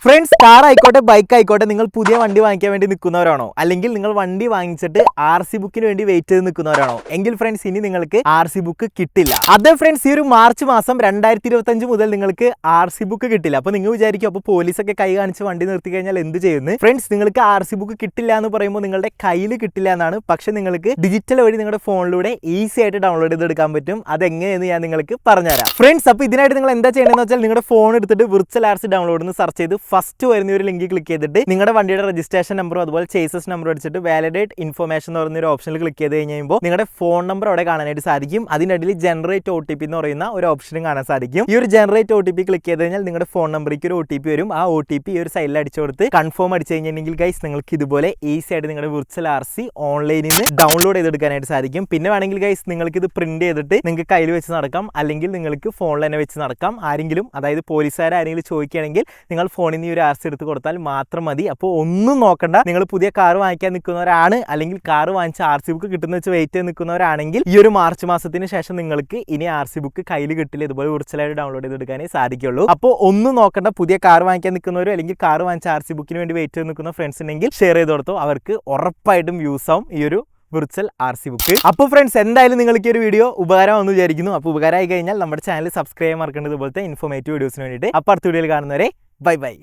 Friends, car ആയിക്കോട്ടെ bike ആയിക്കോട്ടെ, നിങ്ങൾ പുതിയ വണ്ടി വാങ്ങിക്കാൻ വേണ്ടി നിൽക്കുന്നവരാണോ, അല്ലെങ്കിൽ നിങ്ങൾ വണ്ടി വാങ്ങിച്ചിട്ട് RC ബുക്കിന് വേണ്ടി വെയിറ്റ് ചെയ്ത് നിൽക്കുന്നവരാണോ എങ്കിൽ ഫ്രണ്ട്സ് ഇനി നിങ്ങൾക്ക് RC ബുക്ക് കിട്ടില്ല. അതെ ഫ്രണ്ട്സ്, ഈ ഒരു മാർച്ച് മാസം 2025 മുതൽ നിങ്ങൾക്ക് RC ബുക്ക് കിട്ടില്ല. അപ്പോൾ നിങ്ങൾ വിചാരിക്കും അപ്പോൾ പോലീസൊക്കെ കൈ കാണിച്ച് വണ്ടി നിർത്തി കഴിഞ്ഞാൽ എന്ത് ചെയ്യുന്നു? ഫ്രണ്ട്സ്, നിങ്ങൾക്ക് RC ബുക്ക് കിട്ടില്ല എന്ന് പറയുമ്പോൾ നിങ്ങളുടെ കയ്യിൽ കിട്ടില്ല എന്നാണ്. പക്ഷെ നിങ്ങൾക്ക് ഡിജിറ്റൽ വഴി നിങ്ങളുടെ ഫോണിലൂടെ ഈസി ആയിട്ട് ഡൗൺലോഡ് ചെയ്തെടുക്കാൻ പറ്റും. അതെങ്ങനെയെന്ന് ഞാൻ നിങ്ങൾക്ക് പറഞ്ഞുതരാം. ഫ്രണ്ട്സ്, അപ്പോൾ ഇതിനായിട്ട് നിങ്ങൾ എന്താ ചെയ്യണമെന്ന് വെച്ചാൽ നിങ്ങളുടെ ഫോൺ എടുത്തിട്ട് വിർച്വൽ RC ഡൗൺലോഡ് എന്ന് സെർച്ച് ചെയ്ത് ഫസ്റ്റ് വരുന്ന ഒരു ലിങ്ക് ക്ലിക്ക് ചെയ്തിട്ട് നിങ്ങളുടെ വണ്ടിയുടെ രജിസ്ട്രേഷൻ നമ്പറും അതുപോലെ ചേസസ് നമ്പറും അടിച്ചിട്ട് വാലിഡേറ്റ് ഇൻഫർമേഷൻ എന്ന് പറയുന്ന ഒരു ഓപ്ഷനിൽ ക്ലിക്ക് ചെയ്ത് കഴിയുമ്പോൾ നിങ്ങളുടെ ഫോൺ നമ്പർ അവിടെ കാണാനായിട്ട് സാധിക്കും. അതിനിടയിൽ ജനറേറ്റ് OTP എന്ന് പറയുന്ന ഒരു ഓപ്ഷനും കാണാൻ സാധിക്കും. ഈ ഒരു ജനറേറ്റ് OTP ക്ലിക്ക് ചെയ്ത് കഴിഞ്ഞാൽ നിങ്ങളുടെ ഫോൺ നമ്പറിലേക്ക് ഒരു OTP വരും. ആ OTP ഈ ഒരു സൈഡിൽ അടിച്ചു കൊടുത്ത് കൺഫേം അടിച്ചു കഴിഞ്ഞിട്ടുണ്ടെങ്കിൽ ഗൈസ് നിങ്ങൾക്ക് ഇതുപോലെ ഈസി ആയിട്ട് നിങ്ങളുടെ വിർച്വൽ RC ഓൺലൈനിൽ നിന്ന് ഡൗൺലോഡ് ചെയ്തെടുക്കാനായിട്ട് സാധിക്കും. പിന്നെ വേണമെങ്കിൽ ഗൈസ് നിങ്ങൾക്ക് ഇത് പ്രിന്റ് ചെയ്തിട്ട് നിങ്ങൾക്ക് കയ്യിൽ വെച്ച് നടക്കാം, അല്ലെങ്കിൽ നിങ്ങൾക്ക് ഫോണിൽ തന്നെ വെച്ച് നടക്കാം. ആരെങ്കിലും, അതായത് പോലീസുകാർ ആരെങ്കിലും ചോദിക്കുകയാണെങ്കിൽ നിങ്ങൾ ഫോണിൽ നിന്ന് ഈ ഒരു RC എടുത്ത് കൊടുത്താൽ മാത്രം മതി. അപ്പോൾ ഒന്നും നോക്കണ്ട. നിങ്ങൾ പുതിയ കാർ വാങ്ങിക്കാൻ നിൽക്കുന്നവരാണ്, അല്ലെങ്കിൽ കാർ വാങ്ങിച്ച RC ബുക്ക് കിട്ടുന്ന വെച്ച് വെയിറ്റ് ചെയ്ത് നിൽക്കുന്നവരാണെങ്കിൽ ഈ ഒരു മാർച്ച് മാസത്തിന് ശേഷം നിങ്ങൾക്ക് ഇനി RC ബുക്ക് കയ്യിൽ കിട്ടില്ല. ഇതുപോലെ വിർച്വലായിട്ട് ഡൗൺലോഡ് ചെയ്തെടുക്കാനേ സാധിക്കുള്ളൂ. അപ്പോൾ ഒന്നും നോക്കണ്ട. പുതിയ കാർ വാങ്ങിക്കാൻ നിൽക്കുന്നവരോ അല്ലെങ്കിൽ കാർ വാങ്ങിച്ച RC ബുക്കിന് വേണ്ടി വെയിറ്റ് ചെയ്ത് നിൽക്കുന്ന ഫ്രണ്ട്സ് ഉണ്ടെങ്കിൽ ഷെയർ ചെയ്ത് കൊടുത്തോ. അവർക്ക് ഉറപ്പായിട്ടും യൂസ് ആവും ഈ ഒരു വിർച്വൽ RC ബുക്ക്. അപ്പോൾ ഫ്രണ്ട്സ്, എന്തായാലും നിങ്ങൾക്ക് ഒരു വീഡിയോ ഉപകാരമാണെന്ന് വിചാരിക്കുന്നു. അപ്പോൾ ഉപകാരമായി കഴിഞ്ഞാൽ നമ്മുടെ ചാനൽ സബ്സ്ക്രൈബ് ചെയ്യാൻ മറക്കേണ്ടത് ഇതുപോലത്തെ ഇൻഫോർമേറ്റീവ് വീഡിയോസിന് വേണ്ടിയിട്ട്. അപ്പോൾ അടുത്ത വീഡിയോയിൽ കാണുന്നവരെ ബൈ ബൈ.